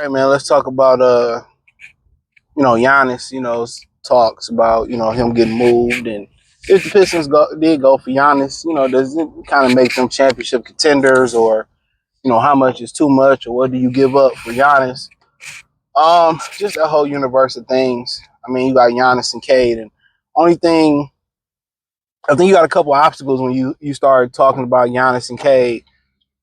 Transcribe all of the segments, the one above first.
Hey man, let's talk about Giannis, talks about, him getting moved, and if the Pistons did go for Giannis, does it kind of make them championship contenders, or how much is too much, or what do you give up for Giannis? Just a whole universe of things. I mean, you got Giannis and Cade, and only thing I think you got a couple of obstacles when you start talking about Giannis and Cade.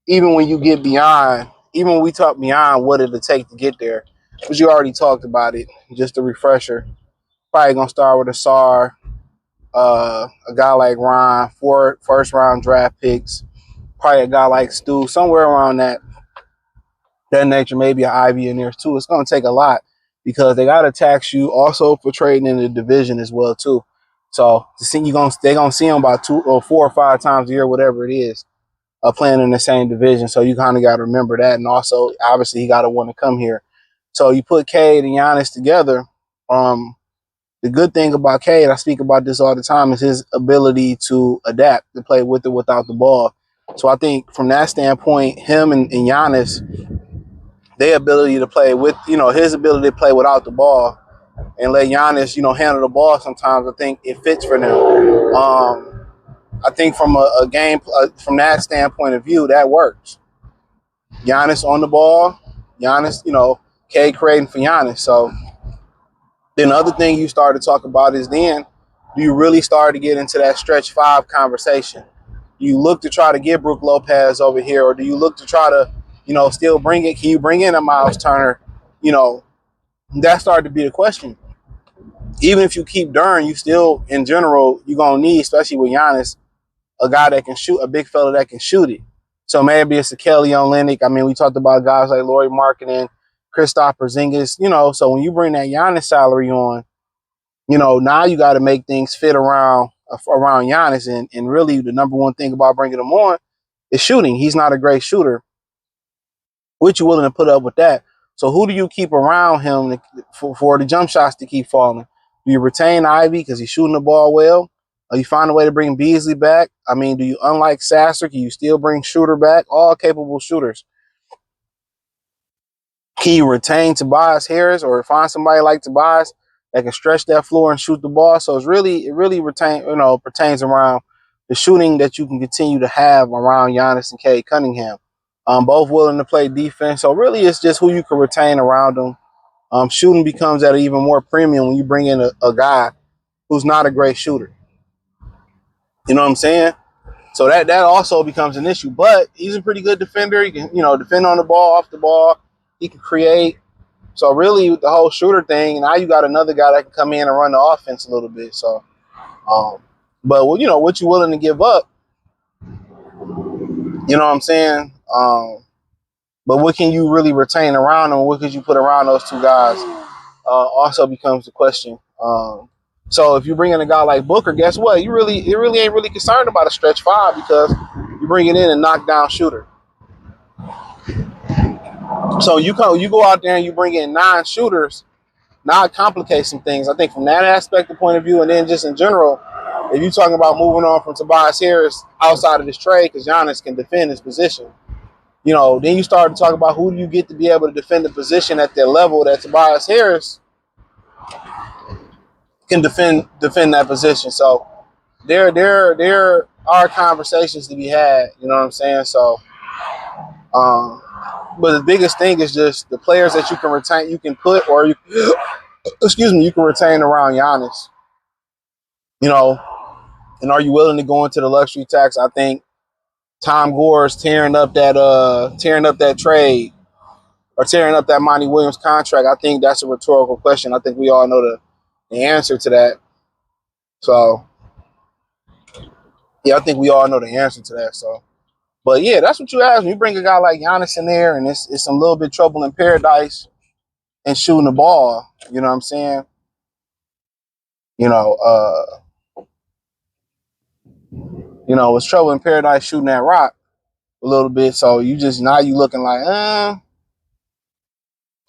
Even when you get beyond, even when we talk beyond what it'll take to get there, because you already talked about it. Just a refresher. Probably gonna start with a SAR, a guy like Ron, 4 first round draft picks. Probably a guy like Stu, somewhere around that nature. Maybe an Ivy in there too. It's gonna take a lot because they gotta tax you also for trading in the division as well too. So to see they're gonna see him about 2 or 4 or 5 times a year, whatever it is, playing in the same division. So you kind of got to remember that, and also obviously he got to want to come here. So you put Cade and Giannis together. The good thing about Cade, I speak about this all the time, is his ability to adapt, to play with or without the ball. So I think from that standpoint, him and Giannis, their ability to play with, his ability to play without the ball and let Giannis, handle the ball sometimes, I think it fits for them. I think from a game, from that standpoint of view, that works. Giannis on the ball, Giannis, Cade creating for Giannis. So then the other thing you start to talk about is then do you really start to get into that stretch five conversation? Do you look to try to get Brook Lopez over here, or do you look to try to, still bring it? Can you bring in a Miles Turner? You know, that started to be the question. Even if you keep Durant, you still, in general, you're going to need, especially with Giannis, a guy that can shoot, a big fella that can shoot it. So maybe it's a Kelly Olynyk. I mean, we talked about guys like Lauri Markkanen, Kristaps Porzingis, so when you bring that Giannis salary on, now you got to make things fit around Giannis. And really the number one thing about bringing him on is shooting. He's not a great shooter. What you willing to put up with that? So who do you keep around him for the jump shots to keep falling? Do you retain Ivy because he's shooting the ball well? Or you find a way to bring Beasley back? I mean, do you, unlike Sasser, can you still bring Shooter back? All capable shooters. Can you retain Tobias Harris or find somebody like Tobias that can stretch that floor and shoot the ball? So it really pertains around the shooting that you can continue to have around Giannis and Cade Cunningham. Both willing to play defense. So really it's just who you can retain around them. Shooting becomes at an even more premium when you bring in a guy who's not a great shooter. You know what I'm saying? So that also becomes an issue. But he's a pretty good defender. He can, defend on the ball, off the ball. He can create. So really the whole shooter thing, now you got another guy that can come in and run the offense a little bit. So, but what you willing to give up, you know what I'm saying? But what can you really retain around them? What could you put around those two guys? Also becomes the question. So if you bring in a guy like Booker, guess what? You really ain't really concerned about a stretch five because you bring it in and knock down shooter. So you go out there and you bring in 9 shooters. Now it complicates some things. I think from that aspect, the point of view, and then just in general, if you're talking about moving on from Tobias Harris outside of this trade, because Giannis can defend his position, then you start to talk about who do you get to be able to defend the position at the level that Tobias Harris can defend that position. So there are conversations to be had. You know what I'm saying? So, but the biggest thing is just the players that you can retain, you can put, or you can retain around Giannis. And are you willing to go into the luxury tax? I think Tom Gore's tearing up that trade or tearing up that Monty Williams contract. I think that's a rhetorical question. I think we all know the answer to that. So, yeah, I think we all know the answer to that. So, but yeah, that's what you ask. You bring a guy like Giannis in there, and it's some little bit trouble in paradise and shooting the ball. You know what I'm saying? It's trouble in paradise shooting that rock a little bit. So now you looking like,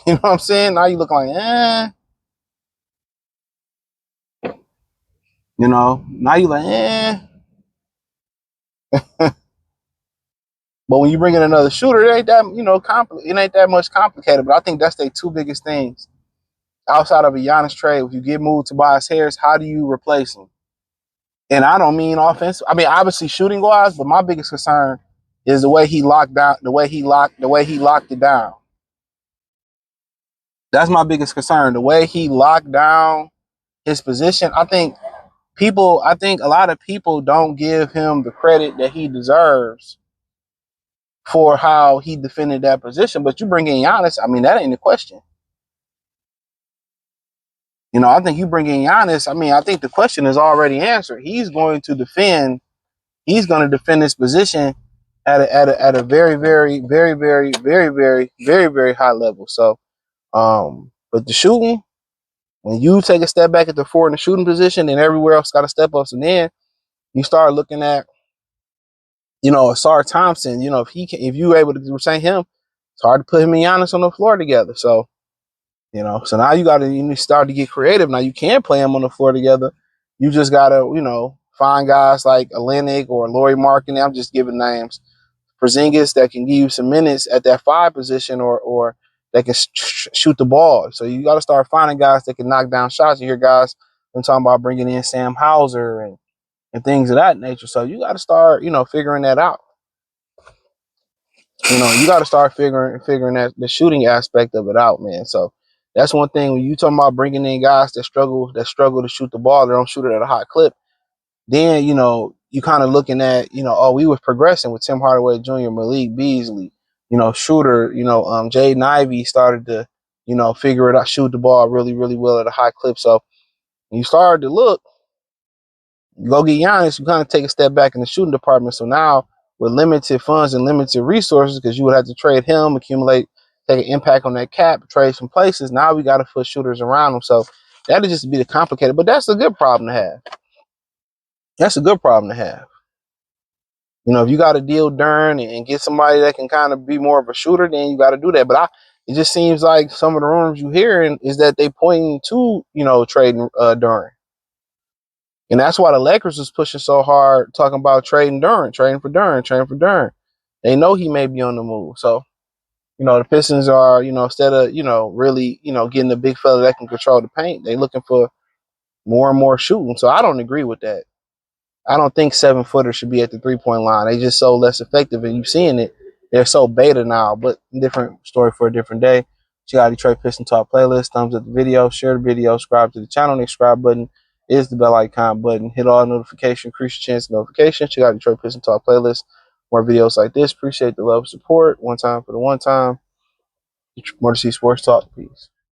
you know what I'm saying? Now you looking like, now you like, But when you bring in another shooter, it ain't that, it ain't that much complicated. But I think that's the two biggest things outside of a Giannis trade. If you get moved to Tobias Harris, how do you replace him? And I don't mean offense. I mean, obviously shooting wise, but my biggest concern is the way he locked down, the way he locked it down. That's my biggest concern. The way he locked down his position. I think a lot of people don't give him the credit that he deserves for how he defended that position. But you bring in Giannis, I mean, that ain't the question. I think you bring in Giannis, I mean, I think the question is already answered. He's going to defend his position at a very, very, very, very, very, very, very, very high level. So, but the shooting, when you take a step back at the four in the shooting position, and everywhere else got to step up. So then you start looking at, Asar Thompson. If you were able to retain him, it's hard to put him and Giannis on the floor together. So, so now you start to get creative. Now you can play them on the floor together. You just gotta, find guys like Olenek or Lauri Markkanen. I'm just giving names. Porzingis that can give you some minutes at that five position, or that can shoot the ball. So you got to start finding guys that can knock down shots. You hear guys, I'm talking about bringing in Sam Hauser and things of that nature. So you got to start, figuring that out. You got to start figuring that the shooting aspect of it out, man. So that's one thing when you talking about bringing in guys that struggle to shoot the ball, they don't shoot it at a high clip. Then you kind of looking at we was progressing with Tim Hardaway Jr., Malik Beasley, shooter, Jaden Ivey started to figure it out, shoot the ball really really well at a high clip. So when you started to look, you go get Giannis, you kind of take a step back in the shooting department. So now with limited funds and limited resources, because you would have to trade him, accumulate, take an impact on that cap, trade some places. Now we got to put shooters around him. So that'll just be the complicated, but that's a good problem to have. That's a good problem to have. If you got to deal Dern and get somebody that can kind of be more of a shooter, then you got to do that. But it just seems like some of the rumors you hearing is that they pointing to trading Dern, and that's why the Lakers was pushing so hard, talking about trading for Dern. They know he may be on the move, so the Pistons are instead of really getting the big fella that can control the paint, they looking for more and more shooting. So I don't agree with that. I don't think 7-footers should be at the 3-point line. They just so less effective, and you're seeing it. They're so beta now, but different story for a different day. Check out Detroit Pistons Talk playlist. Thumbs up the video, share the video, subscribe to the channel. The subscribe button is the bell icon button. Hit all notifications, increase your chance of notification. Check out Detroit Pistons Talk playlist. More videos like this. Appreciate the love and support. One time for the one time. More to see sports talk. Peace.